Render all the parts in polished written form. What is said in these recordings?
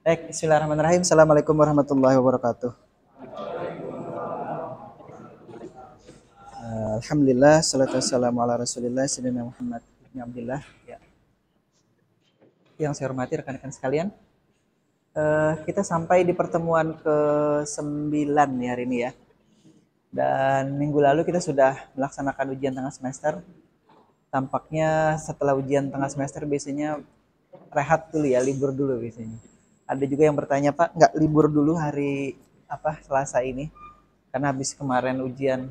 Baik, bismillahirrahmanirrahim. Assalamualaikum warahmatullahi wabarakatuh. Alhamdulillah, salatu wassalamu ala rasulillah, sayyidina Muhammad bin Abdillah. Ya. Yang saya hormati rekan-rekan sekalian, kita sampai di pertemuan ke-9 ya hari ini ya. Dan minggu lalu kita sudah melaksanakan ujian tengah semester. Tampaknya setelah ujian tengah semester biasanya rehat dulu ya, libur dulu biasanya. Ada juga yang bertanya, Pak, nggak libur dulu hari Selasa ini? Karena habis kemarin ujian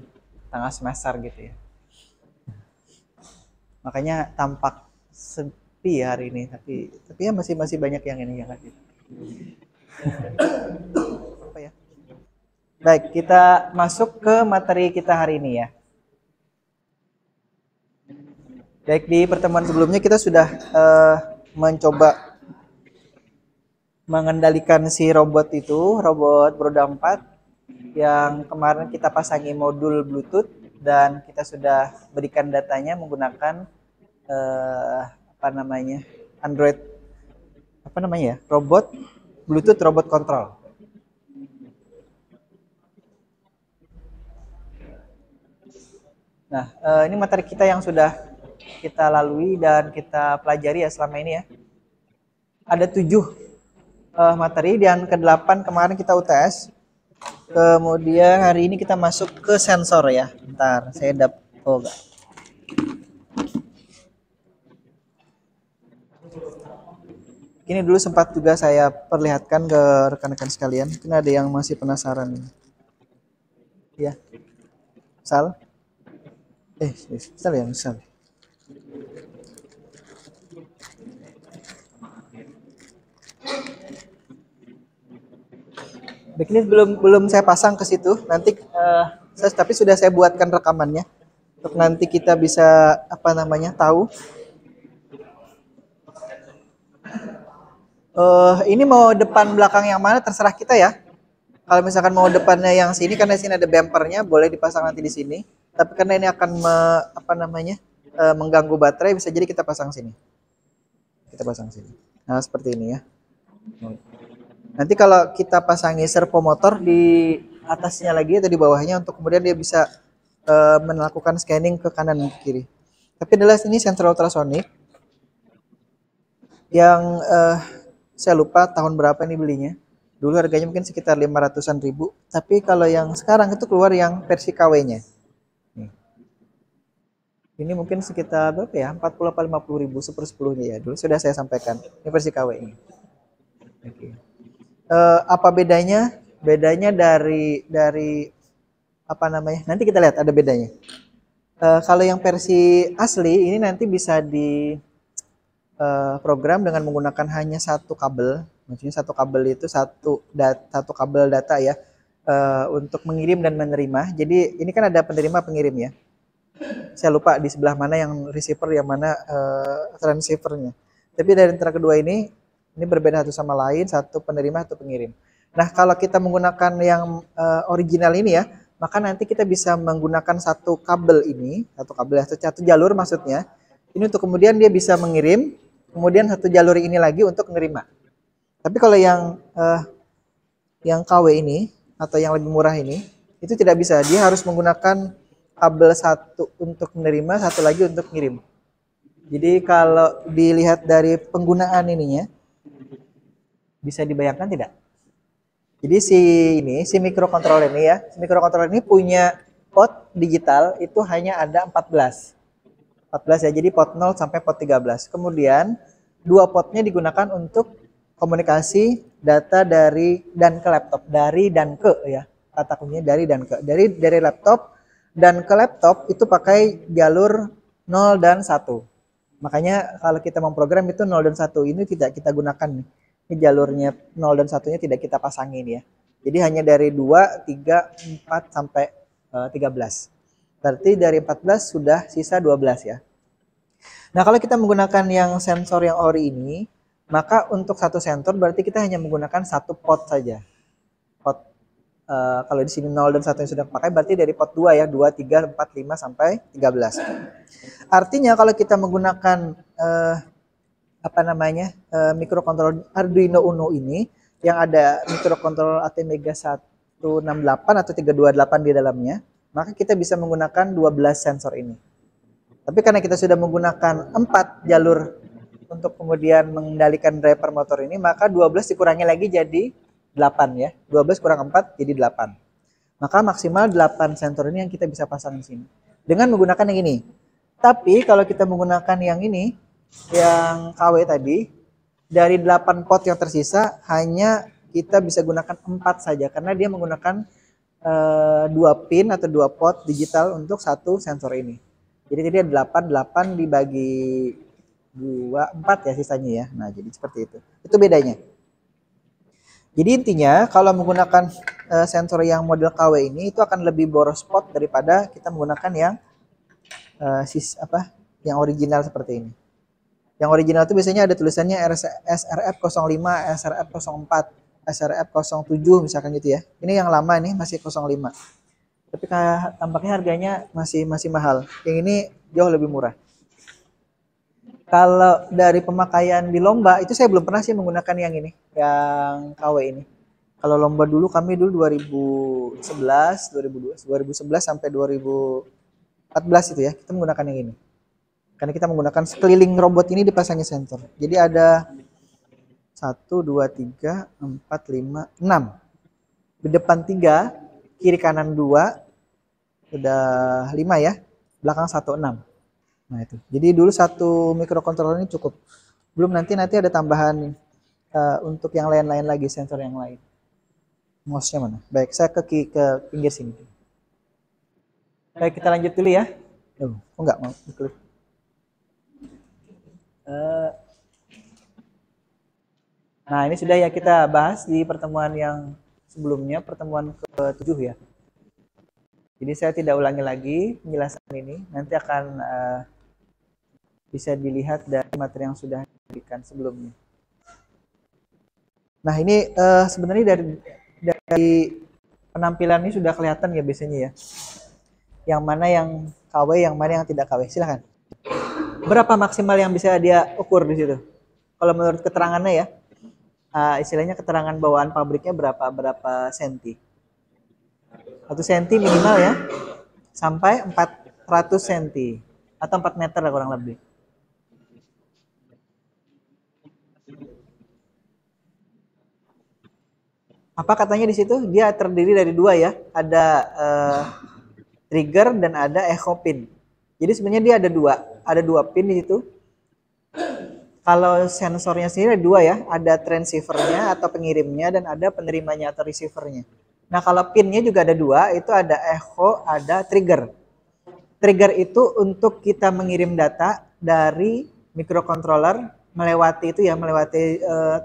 tengah semester gitu ya. Makanya tampak sepi hari ini, tapi ya masih banyak yang ini yang gitu. Apa ya? Baik, kita masuk ke materi kita hari ini ya. Baik, di pertemuan sebelumnya kita sudah mencoba mengendalikan si robot itu, robot beroda 4 yang kemarin kita pasangi modul Bluetooth dan kita sudah berikan datanya menggunakan Android robot Bluetooth robot control. Nah, ini materi kita yang sudah kita lalui dan kita pelajari ya selama ini ya. Ada 7 materi dan ke-8 kemarin kita UTS. Kemudian hari ini kita masuk ke sensor ya. Bentar, saya ini dulu sempat juga saya perlihatkan ke rekan-rekan sekalian. Mungkin ada yang masih penasaran. Ya. Sal? Sal ya, Sal. Baik, ini belum saya pasang ke situ. Nanti tapi sudah saya buatkan rekamannya untuk nanti kita bisa tahu. Ini mau depan belakang yang mana terserah kita ya. Kalau misalkan mau depannya yang sini karena sini ada bumpernya, boleh dipasang nanti di sini. Tapi karena ini akan mengganggu baterai, bisa jadi kita pasang sini. Kita pasang sini. Nah, seperti ini ya. Nanti kalau kita pasangi servo motor di atasnya lagi atau di bawahnya untuk kemudian dia bisa melakukan scanning ke kanan dan ke kiri. Tapi adalah ini sensor ultrasonik yang saya lupa tahun berapa ini belinya. Dulu harganya mungkin sekitar 500-an ribu. Tapi kalau yang sekarang itu keluar yang versi KW-nya. Ini mungkin sekitar berapa ya? 40 atau 50 ribu, 1/10-nya ya. Dulu sudah saya sampaikan. Ini versi KW ini. Oke. Apa bedanya? Bedanya dari nanti kita lihat ada bedanya. Kalau yang versi asli ini nanti bisa di program dengan menggunakan hanya satu kabel. Maksudnya satu kabel itu satu kabel data ya untuk mengirim dan menerima. Jadi ini kan ada penerima pengirim ya. Saya lupa di sebelah mana yang receiver, yang mana transceivernya. Tapi dari antara kedua ini berbeda satu sama lain, satu penerima, satu pengirim. Nah, kalau kita menggunakan yang original ini ya, maka nanti kita bisa menggunakan satu kabel ini, satu jalur maksudnya. Ini untuk kemudian dia bisa mengirim, kemudian satu jalur ini lagi untuk menerima. Tapi kalau yang KW ini atau yang lebih murah ini, itu tidak bisa. Dia harus menggunakan kabel satu untuk menerima, satu lagi untuk mengirim. Jadi kalau dilihat dari penggunaan ininya, bisa dibayangkan tidak? Jadi si microcontroller ini ya, si microcontroller ini punya port digital itu hanya ada 14 ya, jadi port 0 sampai port 13. Kemudian dua portnya digunakan untuk komunikasi data dari dan ke laptop, dari dan ke ya, kata kuncinya dari dan ke. Dari laptop dan ke laptop itu pakai jalur 0 dan 1. Makanya kalau kita memprogram itu 0 dan 1 ini tidak kita gunakan nih. Ini jalurnya 0 dan 1-nya tidak kita pasangin ya. Jadi hanya dari 2, 3, 4 sampai 13. Berarti dari 14 sudah sisa 12 ya. Nah, kalau kita menggunakan yang sensor yang ori ini, maka untuk satu sensor berarti kita hanya menggunakan satu port saja. Port kalau di sini 0 dan 1 yang sudah pakai berarti dari port 2 ya, 2, 3, 4, 5 sampai 13. Artinya kalau kita menggunakan microcontroller Arduino Uno ini, yang ada mikrokontroler ATmega 168 atau 328 di dalamnya, maka kita bisa menggunakan 12 sensor ini. Tapi karena kita sudah menggunakan 4 jalur untuk kemudian mengendalikan driver motor ini, maka 12 dikurangi lagi jadi 8 ya. 12 kurang 4 jadi 8. Maka maksimal 8 sensor ini yang kita bisa pasang di sini. Dengan menggunakan yang ini. Tapi kalau kita menggunakan yang ini, yang KW tadi, dari 8 pot yang tersisa hanya kita bisa gunakan 4 saja karena dia menggunakan 2 pin atau 2 pot digital untuk satu sensor ini. Jadi tadi ada 8 dibagi 2, 4 ya sisanya ya. Nah, jadi seperti itu. Itu bedanya. Jadi intinya kalau menggunakan sensor yang model KW ini itu akan lebih boros pot daripada kita menggunakan yang yang original seperti ini. Yang original itu biasanya ada tulisannya SRF05, SRF04, SRF07 misalkan gitu ya. Ini yang lama nih masih 05. Tapi tampaknya harganya masih mahal. Yang ini jauh lebih murah. Kalau dari pemakaian di lomba itu saya belum pernah sih menggunakan yang ini, yang KW ini. Kalau lomba dulu kami dulu 2011, 2011 sampai 2014 itu ya, kita menggunakan yang ini. Karena kita menggunakan sekeliling robot ini dipasangnya sensor. Jadi ada 1, 2, 3, 4, 5, 6. Di depan 3, kiri kanan 2, udah 5 ya. Belakang 1, 6. Nah itu. Jadi dulu satu mikrokontroler ini cukup. Belum nanti ada tambahan untuk yang lain-lain lagi, sensor yang lain. Mouse-nya mana? Baik, saya ke pinggir sini. Baik, kita lanjut dulu ya. Kok enggak mau diklik? Nah, ini sudah ya kita bahas di pertemuan yang sebelumnya, pertemuan ke-7 ya. Jadi saya tidak ulangi lagi penjelasan ini. Nanti akan bisa dilihat dari materi yang sudah diberikan sebelumnya. Nah, ini sebenarnya dari penampilan ini sudah kelihatan ya biasanya ya. Yang mana yang KW, yang mana yang tidak KW. Silahkan. Berapa maksimal yang bisa dia ukur di situ? Kalau menurut keterangannya ya, istilahnya keterangan bawaan pabriknya berapa senti? 1 senti minimal ya, sampai 400 senti atau 4 meter lah kurang lebih. Apa katanya di situ? Dia terdiri dari 2 ya, ada trigger dan ada echo pin. Jadi sebenarnya dia ada 2 pin di situ. Kalau sensornya sendiri ada 2 ya, ada transceivernya atau pengirimnya dan ada penerimanya atau receivernya. Nah kalau pinnya juga ada 2, itu ada echo, ada trigger. Trigger itu untuk kita mengirim data dari microcontroller melewati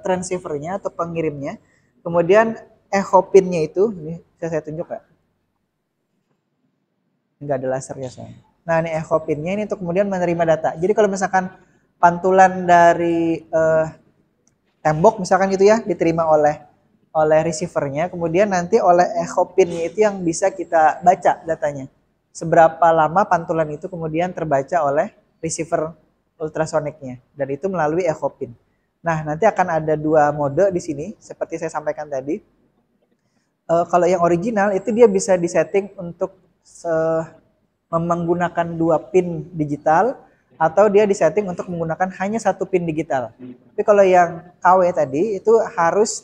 transceivernya atau pengirimnya. Kemudian echo pinnya itu, ini saya tunjuk ya. Enggak ada lasernya soalnya. Nah ini echo pinnya ini untuk kemudian menerima data. Jadi kalau misalkan pantulan dari tembok misalkan gitu ya diterima oleh receivernya, kemudian nanti oleh echo pinnya itu yang bisa kita baca datanya. Seberapa lama pantulan itu kemudian terbaca oleh receiver ultrasoniknya, dan itu melalui echo pin. Nah nanti akan ada 2 mode di sini seperti saya sampaikan tadi. Kalau yang original itu dia bisa disetting untuk menggunakan 2 pin digital atau dia disetting untuk menggunakan hanya 1 pin digital. Tapi kalau yang KW tadi itu harus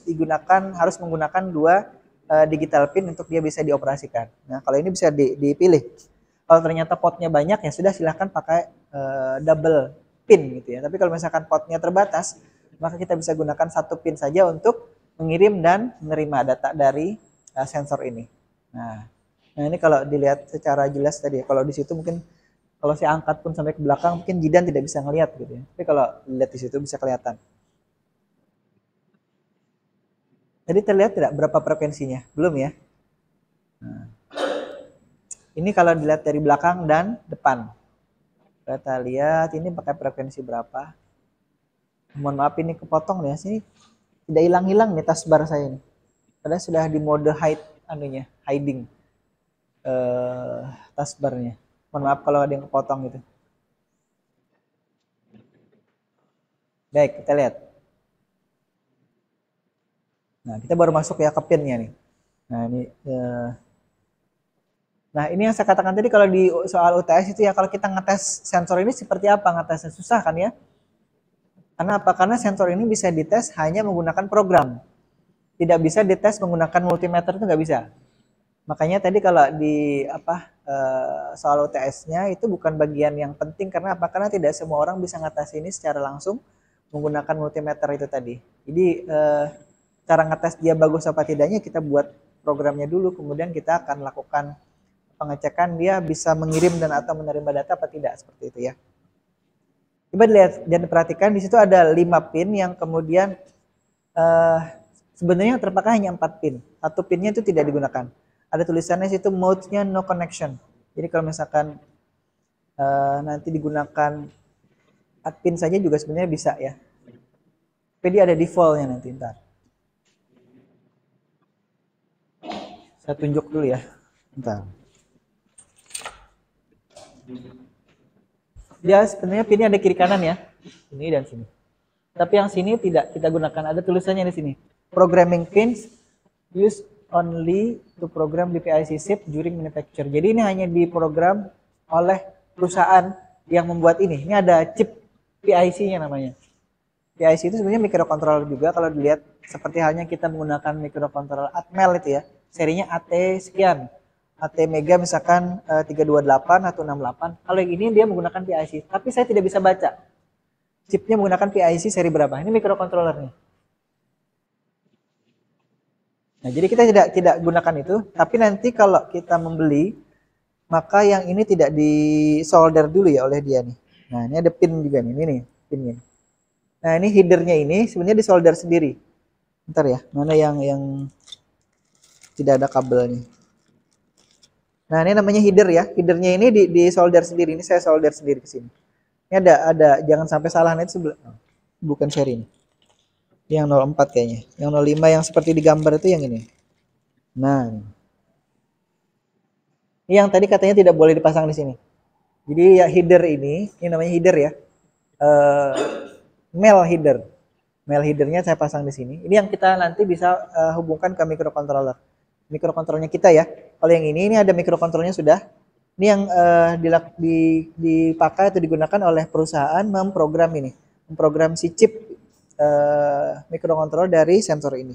menggunakan 2 digital pin untuk dia bisa dioperasikan. Nah kalau ini bisa dipilih. Kalau ternyata potnya banyak ya sudah silahkan pakai double pin gitu ya. Tapi kalau misalkan potnya terbatas, maka kita bisa gunakan 1 pin saja untuk mengirim dan menerima data dari sensor ini. Nah ini kalau dilihat secara jelas tadi ya, kalau di situ mungkin kalau saya angkat pun sampai ke belakang mungkin Jidan tidak bisa ngelihat gitu ya. Tapi kalau dilihat di situ bisa kelihatan. Jadi terlihat tidak berapa frekuensinya? Belum ya? Nah, ini kalau dilihat dari belakang dan depan. Kita lihat ini pakai frekuensi berapa. Mohon maaf ini kepotong ya, sini tidak hilang-hilang nih taskbar saya ini. Padahal sudah di mode hiding taskbarnya. Mohon maaf kalau ada yang kepotong gitu. Baik, kita lihat. Nah, kita baru masuk ya ke pinnya nih. Nah, ini yang saya katakan tadi kalau di soal UTS itu ya, kalau kita ngetes sensor ini seperti apa ngetesnya, susah kan ya? Karena apa? Karena sensor ini bisa dites hanya menggunakan program. Tidak bisa dites menggunakan multimeter, itu nggak bisa. Makanya tadi kalau di soal UTS-nya itu bukan bagian yang penting, karena apa? Karena tidak semua orang bisa ngetes ini secara langsung menggunakan multimeter itu tadi. Jadi cara ngetes dia bagus apa tidaknya kita buat programnya dulu, kemudian kita akan lakukan pengecekan dia bisa mengirim dan atau menerima data apa tidak, seperti itu ya. Coba dilihat dan perhatikan di situ ada 5 pin yang kemudian sebenarnya yang terpakai hanya 4 pin. Satu pinnya itu tidak digunakan. Ada tulisannya situ mode-nya no connection. Jadi kalau misalkan nanti digunakan 4 pin saja juga sebenarnya bisa ya. Tapi dia ada default-nya nanti ntar. Saya tunjuk dulu ya. Bentar. Dia sebenarnya pinnya ada kiri kanan ya. Ini dan sini. Tapi yang sini tidak kita gunakan. Ada tulisannya di sini. Programming pins used only to program the PIC chip during manufacture. Jadi ini hanya diprogram oleh perusahaan yang membuat ini. Ini ada chip PIC-nya namanya. PIC itu sebenarnya microcontroller juga. Kalau dilihat seperti halnya kita menggunakan microcontroller Atmel itu ya. Serinya AT sekian. AT Mega misalkan 328 atau 68. Kalau yang ini dia menggunakan PIC. Tapi saya tidak bisa baca. Chipnya menggunakan PIC seri berapa. Ini microcontrollernya. Nah, jadi kita tidak gunakan itu, tapi nanti kalau kita membeli, maka yang ini tidak disolder dulu ya oleh dia nih. Nah, ini ada pin juga nih, ini nih pinnya. Nah, ini headernya ini sebenarnya disolder sendiri. Bentar ya, mana yang tidak ada kabelnya. Nah, ini namanya header ya. Headernya ini disolder sendiri. Ini saya solder sendiri ke sini. Ini ada jangan sampai salah nanti sebelah. Bukan seri ini. Yang 04 kayaknya. Yang 05 yang seperti di gambar itu yang ini. Nah. Ini yang tadi katanya tidak boleh dipasang di sini. Jadi ya header ini namanya header ya. Mail header. Mail headernya saya pasang di sini. Ini yang kita nanti bisa hubungkan ke microcontroller. Microcontrollernya kita ya. Kalau yang ini ada microcontrollernya sudah. Ini yang dipakai atau digunakan oleh perusahaan memprogram ini. Memprogram si chip microcontroller dari sensor ini.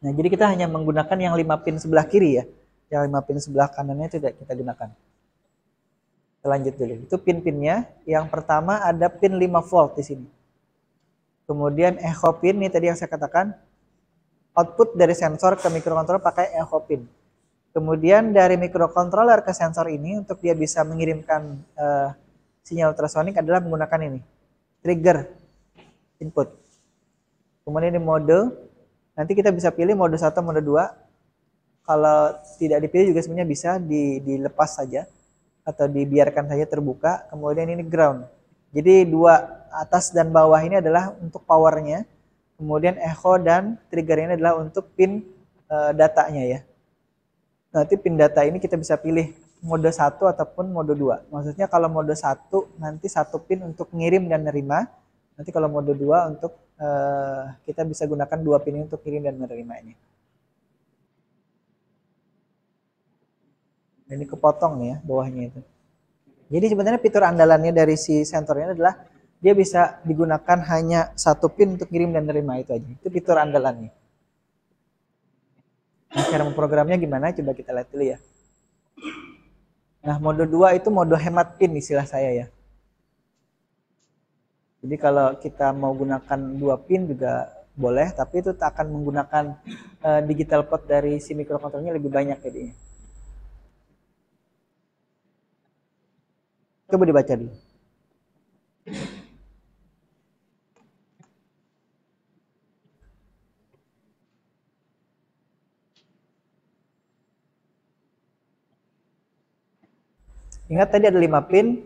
Nah, jadi kita hanya menggunakan yang 5 pin sebelah kiri ya. Yang 5 pin sebelah kanannya tidak kita gunakan. Kita lanjut dulu. Itu pin-pinnya. Yang pertama ada pin 5 volt di sini. Kemudian echo pin, ini tadi yang saya katakan. Output dari sensor ke microcontroller pakai echo pin. Kemudian dari microcontroller ke sensor ini untuk dia bisa mengirimkan sinyal ultrasonik adalah menggunakan ini. Trigger input. Kemudian di mode, nanti kita bisa pilih mode 1, mode 2. Kalau tidak dipilih juga sebenarnya bisa dilepas saja atau dibiarkan saja terbuka. Kemudian ini ground. Jadi dua atas dan bawah ini adalah untuk powernya. Kemudian echo dan trigger ini adalah untuk pin datanya ya. Nanti pin data ini kita bisa pilih mode 1 ataupun mode 2. Maksudnya kalau mode 1 nanti 1 pin untuk ngirim dan nerima. Nanti kalau mode 2 untuk kita bisa gunakan 2 pin untuk kirim dan menerima ini. Ini kepotong nih ya bawahnya itu. Jadi sebenarnya fitur andalannya dari si sensornya adalah dia bisa digunakan hanya 1 pin untuk kirim dan nerima, itu aja. Itu fitur andalannya. Nah, cara memprogramnya gimana? Coba kita lihat dulu ya. Nah, mode 2 itu mode hemat pin istilah saya ya. Jadi kalau kita mau gunakan 2 pin juga boleh, tapi itu akan menggunakan digital port dari si microcontrollernya lebih banyak jadinya. Coba dibaca dulu. Ingat tadi ada 5 pin,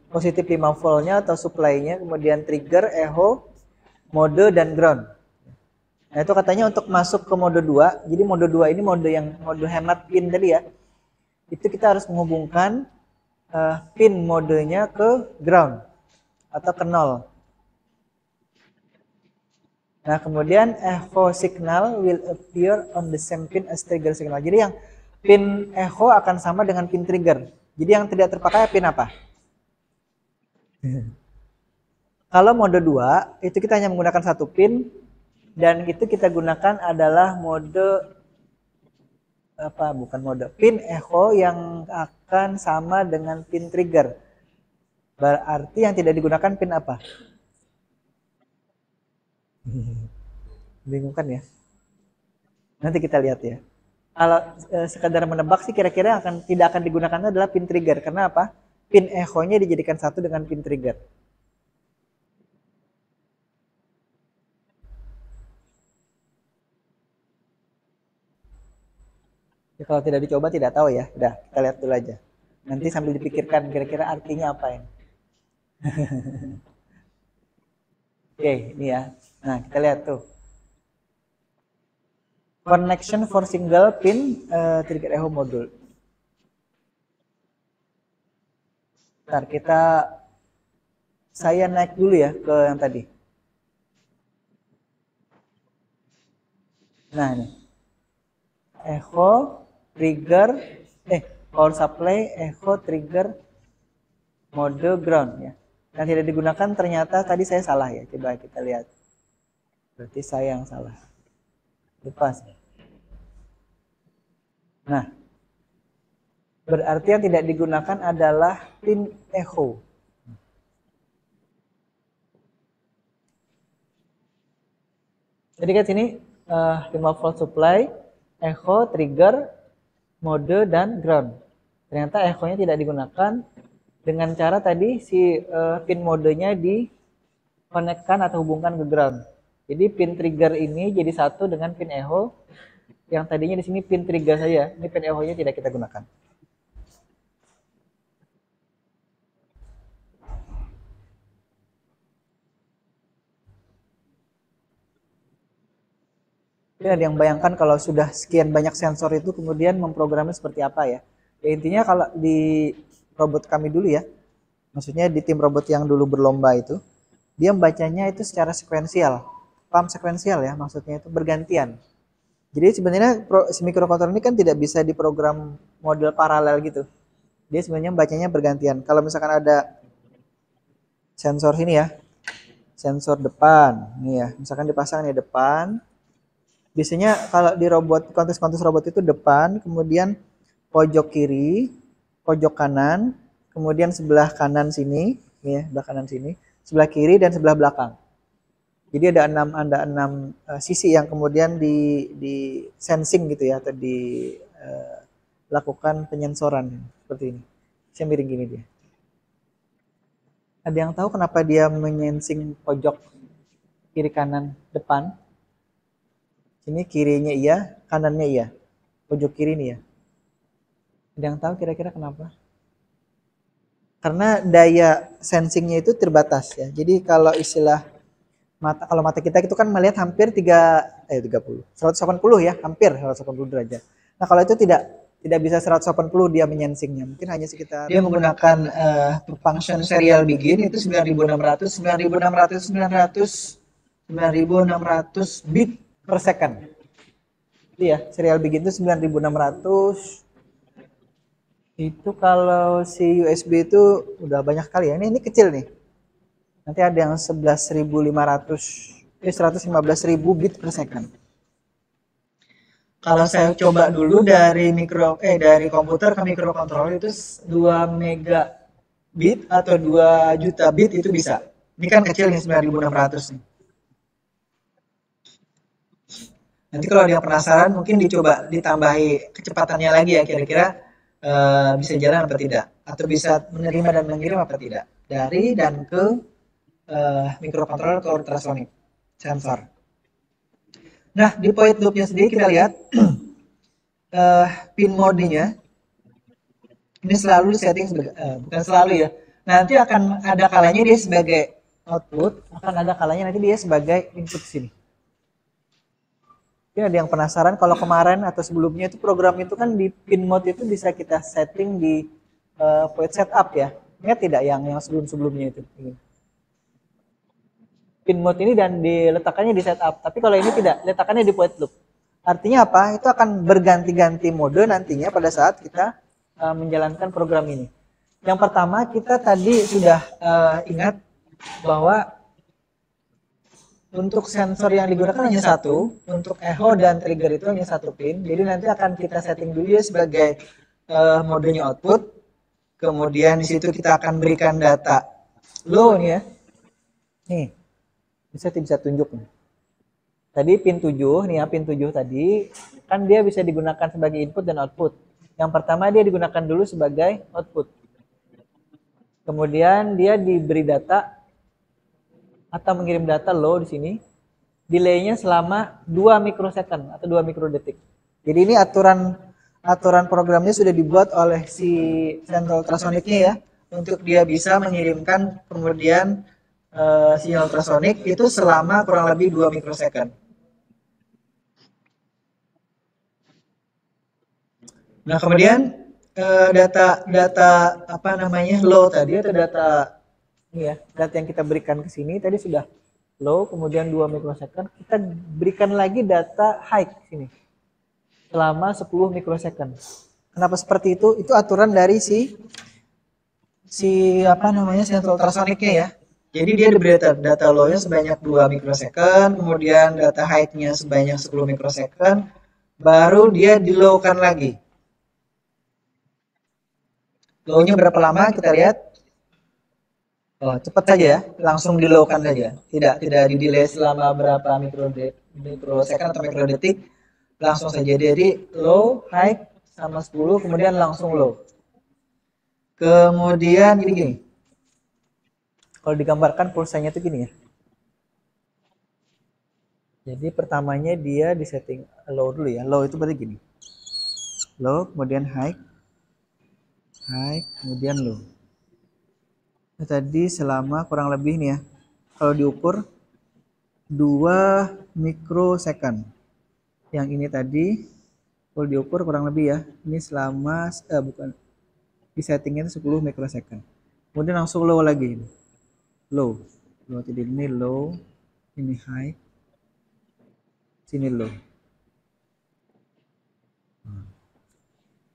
positif 5 voltnya atau supply-nya, kemudian trigger, echo, mode, dan ground. Nah itu katanya untuk masuk ke mode 2, jadi mode 2 ini mode hemat pin tadi ya. Itu kita harus menghubungkan pin modenya ke ground atau ke 0. Nah, kemudian echo signal will appear on the same pin as trigger signal. Jadi yang pin echo akan sama dengan pin trigger. Jadi yang tidak terpakai pin apa? Kalau mode 2, itu kita hanya menggunakan satu pin, dan itu kita gunakan adalah mode apa? Bukan mode pin echo yang akan sama dengan pin trigger. Berarti yang tidak digunakan pin apa? Bingung kan ya? Nanti kita lihat ya. Kalau sekadar menebak sih kira-kira tidak akan digunakan adalah pin trigger. Karena apa? Pin echo-nya dijadikan satu dengan pin trigger. Ya, kalau tidak dicoba tidak tahu ya. Udah, kita lihat dulu aja. Nanti sambil dipikirkan kira-kira artinya apa ini. Oke, ini ya. Nah, kita lihat tuh. Connection for single pin trigger echo module. Ntar saya naik dulu ya ke yang tadi. Nah, ini. Echo, trigger, power supply, echo, trigger, mode ground ya. Yang tidak digunakan ternyata tadi saya salah ya. Coba kita lihat. Berarti saya yang salah. Lepas. Nah, berarti yang tidak digunakan adalah pin echo. Jadi kan sini 5 volt supply, echo, trigger, mode, dan ground. Ternyata echo-nya tidak digunakan dengan cara tadi si pin modenya dikonekkan atau hubungkan ke ground. Jadi pin trigger ini jadi satu dengan pin echo. Yang tadinya di sini pin trigger saja, ini pin echo-nya tidak kita gunakan. Ini ada yang bayangkan kalau sudah sekian banyak sensor itu kemudian memprogramnya seperti apa ya? Ya intinya kalau di robot kami dulu ya, maksudnya di tim robot yang dulu berlomba itu, dia membacanya itu secara sekuensial. Paham sekuensial ya, maksudnya itu bergantian. Jadi sebenarnya si microcontroller ini kan tidak bisa diprogram model paralel gitu. Dia sebenarnya bacanya bergantian. Kalau misalkan ada sensor sini ya, sensor depan, nih ya, misalkan dipasang di depan. Biasanya kalau di robot, kontes-kontes robot itu depan, kemudian pojok kiri, pojok kanan, kemudian sebelah kanan sini, ya, sebelah kanan sini, sebelah kiri dan sebelah belakang. Jadi ada enam sisi yang kemudian di sensing gitu ya, atau dilakukan penyensoran seperti ini. Saya miring gini dia. Ada yang tahu kenapa dia menyensing pojok kiri kanan depan? Sini kirinya iya, kanannya iya. Pojok kiri ini ya. Ada yang tahu kira-kira kenapa? Karena daya sensingnya itu terbatas ya. Jadi kalau istilah kalau mata kita itu kan melihat hampir 180 ya, hampir 180 derajat. Nah, kalau itu tidak bisa 180 dia menyensingnya. Mungkin hanya sekitar dia menggunakan function serial begin itu 9600 bit per second. Iya, serial begin itu 9600. Itu kalau si USB itu udah banyak kali ya. Ini kecil nih. Nanti ada yang 115.000 bit per second. Kalau saya coba dulu dari dari komputer ke microcontroller itu 2 megabit atau 2 juta bit itu bisa. Ini kan kecil nih 9600 nih. Nanti kalau ada yang penasaran mungkin dicoba ditambahi kecepatannya lagi ya, kira-kira bisa jalan apa tidak, atau bisa menerima dan mengirim apa tidak dari dan ke microcontroller ke ultrasonic sensor. Nah, di point loop-nya sendiri kita lihat pin modenya ini selalu setting bukan selalu ya. Nanti akan ada kalanya dia sebagai output, akan ada kalanya nanti dia sebagai input sini. Mungkin ada yang penasaran kalau kemarin atau sebelumnya itu program itu kan di pin mode itu bisa kita setting di point setup ya. Ingat tidak yang sebelum-sebelumnya itu? pin mode ini dan diletakkannya di setup. Tapi kalau ini tidak, letakkannya di void loop. Artinya apa? Itu akan berganti-ganti mode nantinya pada saat kita menjalankan program ini. Yang pertama kita tadi sudah ingat bahwa untuk sensor yang digunakan hanya satu, untuk echo dan trigger itu hanya satu pin. Jadi nanti akan kita setting dulu ya sebagai modenya output. Kemudian di situ kita akan berikan data low nih ya. Nih, bisa tunjuk nih. Tadi pin 7 nih ya, pin 7 tadi kan dia bisa digunakan sebagai input dan output. Yang pertama dia digunakan dulu sebagai output. Kemudian dia diberi data atau mengirim data low di sini. Delaynya selama 2 mikrosecond atau 2 mikrodetik. Jadi ini aturan programnya sudah dibuat oleh si sensor ultrasoniknya ya, untuk dia bisa mengirimkan kemudian sinyal ultrasonik itu selama kurang lebih 2 mikrosecond. Nah, kemudian data apa namanya low tadi atau data ini ya, data yang kita berikan ke sini tadi sudah low, kemudian 2 mikrosecond, kita berikan lagi data high sini selama 10 mikrosecond. Kenapa seperti itu? Itu aturan dari si apa namanya sensor ultrasoniknya ya. Jadi dia diberi data low-nya sebanyak 2 mikrosecond, kemudian data high-nya sebanyak 10 mikrosecond, baru dia di-low-kan lagi. Low-nya berapa lama kita lihat? Oh, cepat saja ya, langsung di-low-kan saja. Tidak di delay selama berapa mikrosecond atau mikrodetik, langsung saja. Jadi low, high sama 10, kemudian langsung low. Kemudian gini. Kalau digambarkan pulsanya itu gini ya. Jadi pertamanya dia di setting low dulu ya. Low itu berarti gini. Low, kemudian high, kemudian low. Nah, tadi selama kurang lebih nih ya. Kalau diukur 2 mikrosecond. Yang ini tadi kalau diukur kurang lebih ya. Ini selama bukan di settingnya itu 10 mikrosecond. Kemudian langsung low lagi. Low. Jadi ini low, ini high. Sini low.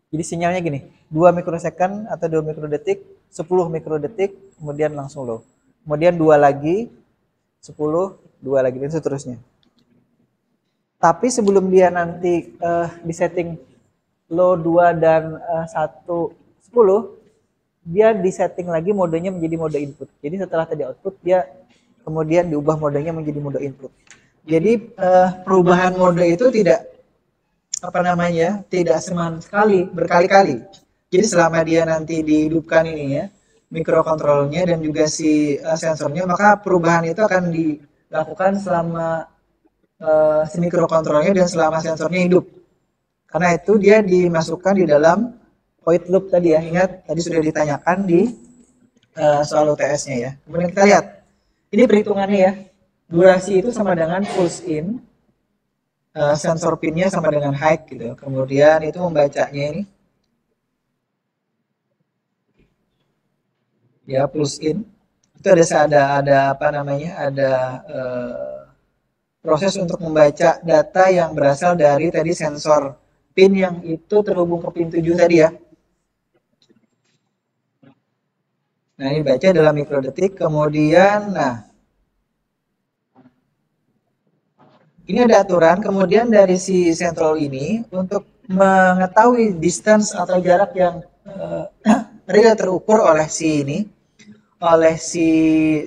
Jadi sinyalnya gini, 2 mikrosecond atau 2 mikrodetik, 10 mikrodetik, kemudian langsung low. Kemudian 2 lagi, 10, 2 lagi, dan seterusnya. Tapi sebelum dia nanti di setting low 2 dan 1, 10, dia di setting lagi modenya menjadi mode input. Jadi setelah tadi output, dia kemudian diubah modenya menjadi mode input. Jadi perubahan mode itu tidak apa namanya tidak sekali berkali-kali. Jadi selama dia nanti dihidupkan ini ya mikrokontrolnya dan juga si sensornya, maka perubahan itu akan dilakukan selama si mikrokontrolnya dan selama sensornya hidup. Karena itu dia dimasukkan di dalam void loop tadi ya. Ingat tadi sudah ditanyakan di soal UTS-nya ya. Kemudian kita lihat ini perhitungannya ya. Durasi itu sama dengan pulse in. Sensor pinnya sama dengan high gitu. Kemudian itu membacanya ini ya pulse in. Itu ada apa namanya? Ada proses untuk membaca data yang berasal dari tadi sensor pin yang itu terhubung ke pin 7 tadi ya. Nah, ini baca dalam mikrodetik. Kemudian ini ada aturan, kemudian dari si sentral ini untuk mengetahui distance atau jarak yang real terukur oleh si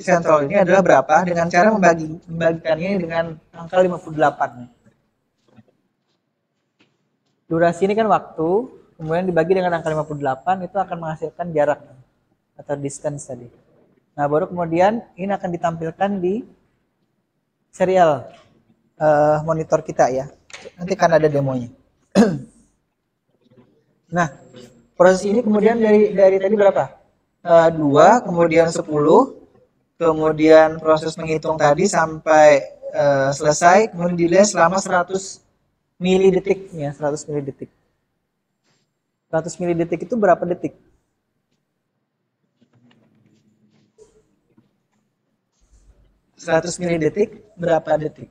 sentral ini adalah berapa dengan cara membagikannya dengan angka 58. Durasi ini kan waktu, kemudian dibagi dengan angka 58 itu akan menghasilkan jarak atau distance tadi. Nah, baru kemudian ini akan ditampilkan di serial monitor kita ya. Nanti kan ada demonya. Nah, proses ini kemudian dari tadi berapa? 2, kemudian 10, kemudian proses menghitung tadi sampai selesai, kemudian delay selama 100 milidetik ya, 100 milidetik. 100 milidetik itu berapa detik? 100 milidetik berapa detik?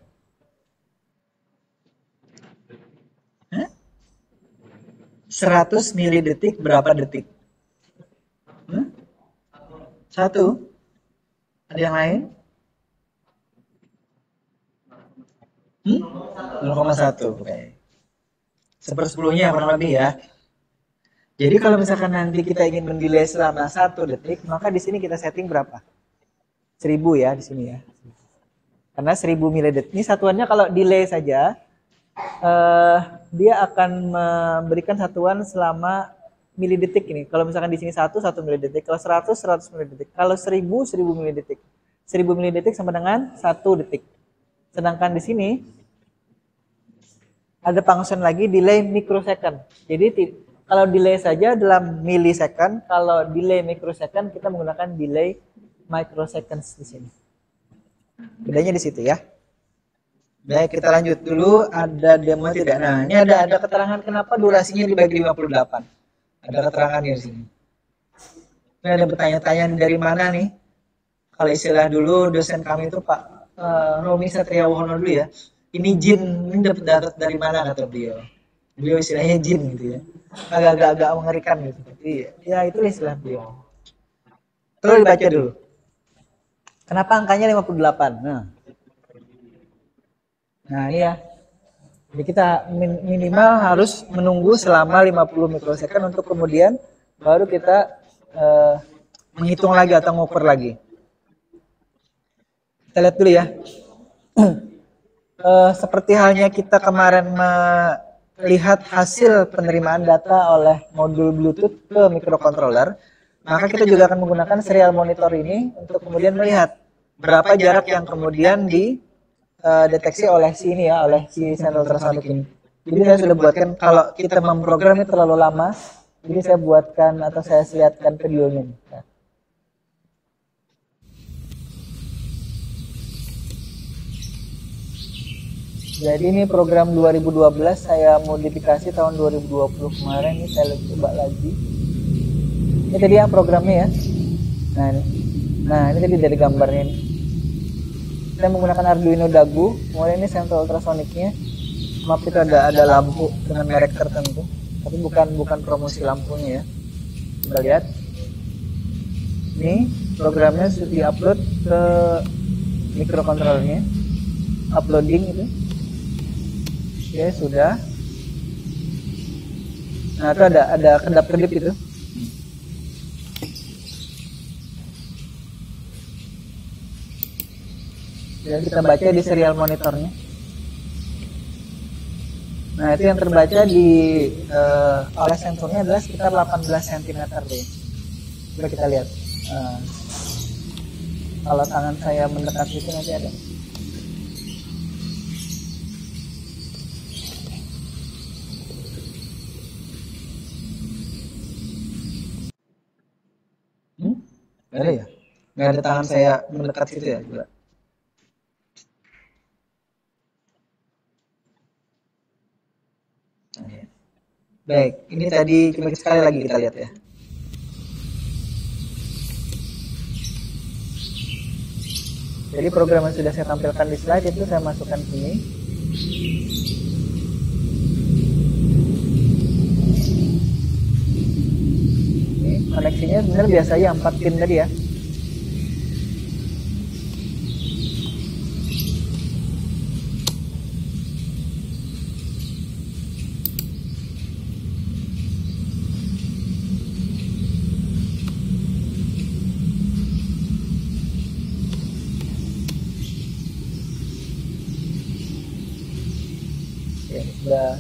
Hah? 100 milidetik berapa detik? Satu? Ada yang lain? 0,1. Oke. Sepersepuluhnya kurang lebih ya. Jadi kalau misalkan nanti kita ingin mendelay selama 1 detik, maka di sini kita setting berapa? 1000 ya di sini ya. Karena 1000 milidetik ini satuannya kalau delay saja, dia akan memberikan satuan selama milidetik ini. Kalau misalkan di sini 1 milidetik, kalau 100 milidetik, kalau 1000 milidetik. 1000 milidetik sama dengan 1 detik. Sedangkan di sini ada function lagi delay microsecond. Jadi kalau delay saja dalam milisekund, kalau delay microsecond kita menggunakan delay microseconds di sini. Bedanya di situ ya. Baik, kita lanjut dulu. Ada demo tidak? Nah, ini ada keterangan kenapa durasinya dibagi 58. Ada keterangan di sini. Ini ada bertanya-tanya dari mana nih? Kalau istilah dulu dosen kami itu Pak Romi Satria Wohono dulu ya. Ini jin, ini dapat dari mana kata beliau? Beliau istilahnya jin gitu ya. Agak-agak mengerikan gitu. Tapi ya itu istilah beliau. Terus dibaca dulu. Kenapa angkanya 58? Nah ini ya. Jadi kita minimal harus menunggu selama 50 mikrosecond untuk kemudian baru kita menghitung lagi atau ngoper lagi. Kita lihat dulu ya. Seperti halnya kita kemarin melihat hasil penerimaan data oleh modul Bluetooth ke microcontroller, maka kita juga akan menggunakan serial monitor ini untuk kemudian melihat berapa jarak yang kemudian dideteksi oleh si ini ya, oleh si sensor ultrasonic ini. Jadi saya sudah buatkan, kalau kita memprogram ini terlalu lama, jadi saya buatkan atau saya lihatkan videonya. Nah. Jadi ini program 2012 saya modifikasi tahun 2020 kemarin, ini saya coba lagi. Ini tadi yang programnya ya. Nah ini tadi dari gambarnya ini. Saya menggunakan Arduino Dagu, kemudian ini sensor ultrasoniknya. Maaf itu ada lampu dengan merek tertentu, tapi bukan promosi lampunya ya. Kita lihat. Ini programnya sudah diupload ke microcontrollernya. Uploading itu. Oke, sudah. Nah, itu ada kedap-kedip itu. Dan kita baca di serial monitornya. Nah, itu yang terbaca oleh sensornya adalah sekitar 18 cm deh. Coba kita lihat. Kalau tangan saya mendekat itu nanti ada. Nggak ada ya? Nggak ada tangan saya mendekat situ ya? Coba. Baik, ini tadi coba sekali lagi kita lihat ya. Jadi program yang sudah saya tampilkan di slide itu saya masukkan sini. Ini koneksinya sebenarnya biasanya 4 pin tadi ya.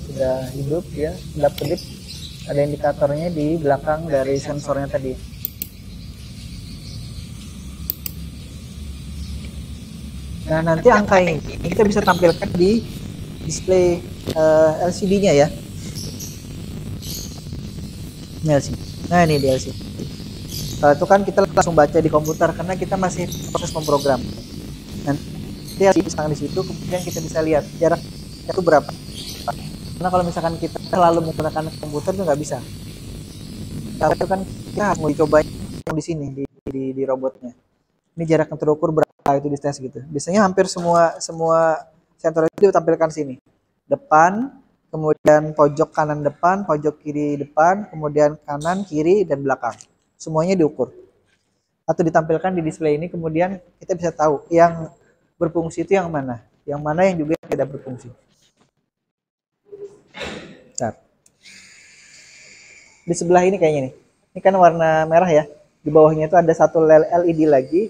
Sudah hidup ya, kedap-kedip. Ada indikatornya di belakang dari sensornya tadi. Nah, nanti angka ini kita bisa tampilkan di display LCD-nya ya. Ini LCD. Nah, ini di LCD. Itu kan kita langsung baca di komputer karena kita masih proses memprogram. Nanti LCD pasang di situ, kemudian kita bisa lihat jarak itu berapa. Karena kalau misalkan kita selalu menggunakan komputer itu nggak bisa. Kalau itu kan kita harus mau dicoba di sini di robotnya. Ini jarak yang terukur berapa? itu di tes gitu. Biasanya hampir semua sensor itu ditampilkan sini. Depan, kemudian pojok kanan depan, pojok kiri depan, kemudian kanan, kiri, dan belakang. Semuanya diukur. Atau ditampilkan di display ini, kemudian kita bisa tahu yang berfungsi itu yang mana yang juga tidak berfungsi. Bentar. Di sebelah ini kayaknya nih. Ini kan warna merah ya. Di bawahnya itu ada satu LED lagi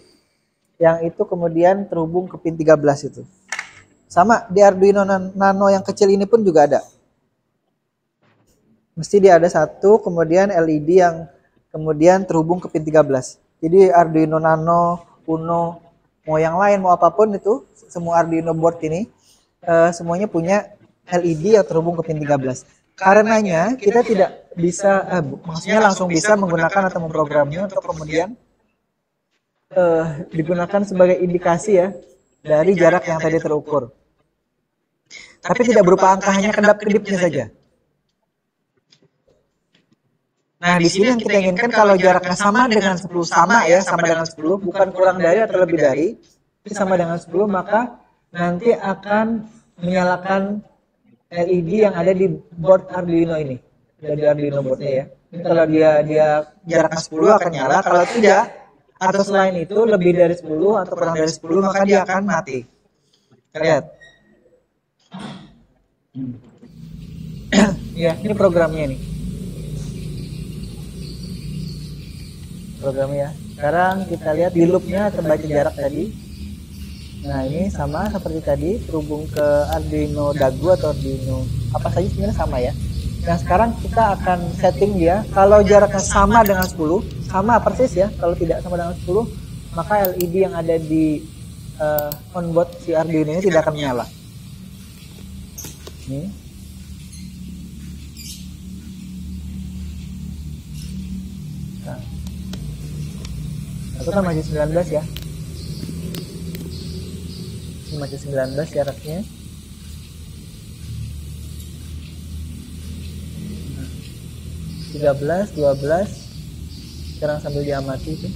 yang itu kemudian terhubung ke pin 13 itu. Sama di Arduino Nano yang kecil ini pun juga ada. Mesti dia ada satu kemudian LED yang kemudian terhubung ke pin 13. Jadi Arduino Nano, Uno, mau yang lain mau apapun itu, semua Arduino board ini semuanya punya LED yang terhubung ke pin 13. Karenanya kita tidak bisa, maksudnya langsung bisa menggunakan atau memprogramnya untuk kemudian digunakan sebagai indikasi ya dari jarak yang tadi terukur. Tapi tidak berupa angka, hanya kedap-kedipnya saja. Nah, di sini yang kita inginkan kalau jaraknya sama dengan 10, sama ya, sama dengan 10, bukan kurang dari atau lebih dari, sama dengan 10, maka nanti akan menyalakan LED yang ada di board Arduino ini. Dari Arduino boardnya ya. Kalau dia jaraknya 10 akan nyala, kalau tidak, atau selain itu lebih dari 10 atau kurang dari 10, maka dia akan mati. Lihat. Ya, ini programnya nih. Programnya. Sekarang kita lihat di loopnya terbaca jarak tadi. Nah, ini sama seperti tadi, terhubung ke Arduino Dagu atau Arduino apa saja sebenarnya sama ya. Nah, sekarang kita akan setting dia. Kalau jaraknya sama dengan 10, sama persis ya. Kalau tidak sama dengan 10, maka LED yang ada di onboard si Arduino ini tidak akan menyala. Ini. Nah. Itu kan masih 19 ya. Ini masih 19 jaraknya. Nah, 13, 12. Sekarang sambil diamati itu.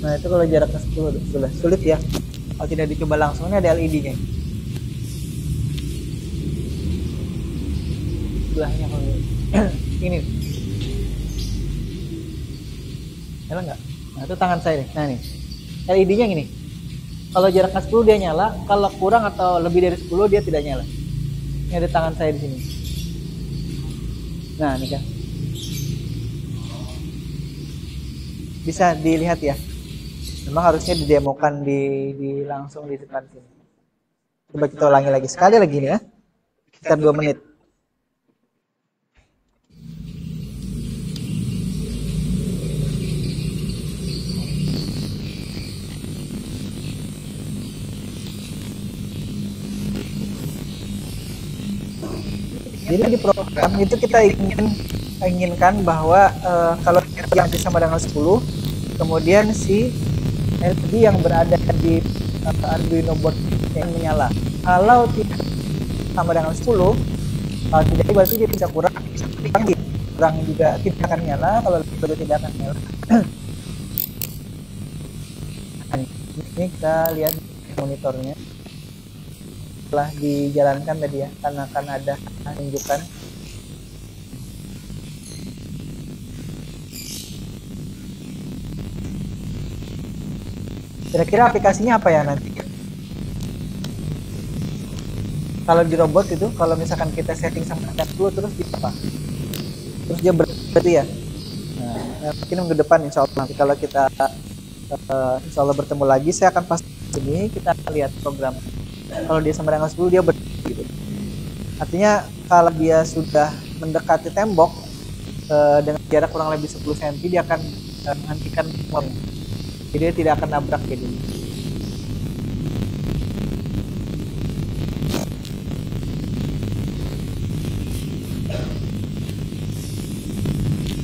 Nah, itu kalau jaraknya 10 sudah sulit ya. Kalau tidak dicoba langsung, ini ada LED-nya. Sebelahnya kalau ini. Nyala nggak? Nah, itu tangan saya nih. Nah, nih. LED-nya gini. Kalau jaraknya 10 dia nyala, kalau kurang atau lebih dari 10 dia tidak nyala. Ini ada tangan saya di sini. Nah, ini kan. Bisa dilihat ya. Memang harusnya didemokan di langsung di depan sini. Coba kita ulangi lagi sekali lagi nih ya. Sekitar 2 menit. Jadi di program itu kita inginkan bahwa kalau yang sama dengan 10, kemudian si LED yang berada di Arduino board yang menyala. Kalau tidak sama dengan 10, kalau tidak berarti dia bisa kurang juga tidak akan nyala. Kalau lebih tidak akan nyala. Ini kita lihat monitornya. Setelah dijalankan tadi ya, karena akan ada tunjukan. Kira-kira aplikasinya apa ya nanti? Kalau di robot itu, kalau misalkan kita setting sama 10 terus di apa? Terus dia berarti ya. Nah, mungkin minggu depan insya Allah nanti kalau kita insya Allah bertemu lagi, saya akan pas sini kita lihat program. Kalau dia sama dengan 10 dia gitu. Artinya kalau dia sudah mendekati tembok dengan jarak kurang lebih 10 cm dia akan menghentikan motor. Jadi dia tidak akan nabrak jadi.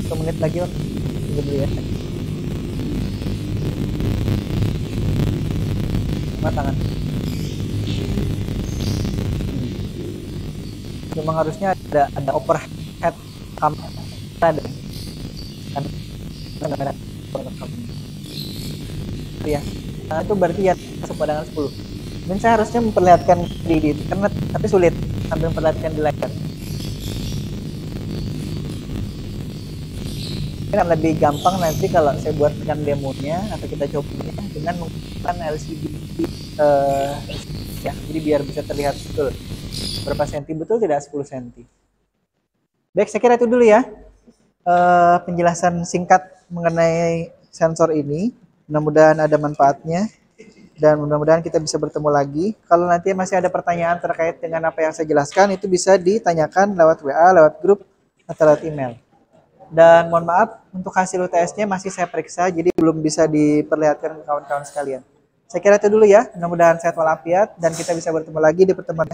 Satu menit lagi Pak. Tunggu dulu ya. Sama tangan. Memang harusnya ada overhead kamera ada kan ya. Nah, itu berarti ya sepadangan 10. Dan saya harusnya memperlihatkan di internet, tapi sulit sambil memperlihatkan di layar. Kan lebih gampang nanti kalau saya buatkan demonya atau kita cobanya dengan menggunakan LCD ya, jadi biar bisa terlihat betul berapa senti, betul tidak 10 senti. Baik, saya kira itu dulu ya penjelasan singkat mengenai sensor ini. Mudah-mudahan ada manfaatnya dan mudah-mudahan kita bisa bertemu lagi. Kalau nanti masih ada pertanyaan terkait dengan apa yang saya jelaskan, itu bisa ditanyakan lewat WA, lewat grup, atau lewat email. Dan mohon maaf, untuk hasil UTS-nya masih saya periksa, jadi belum bisa diperlihatkan ke kawan-kawan sekalian. Saya kira itu dulu ya, mudah-mudahan sehat walafiat, dan kita bisa bertemu lagi di pertemuan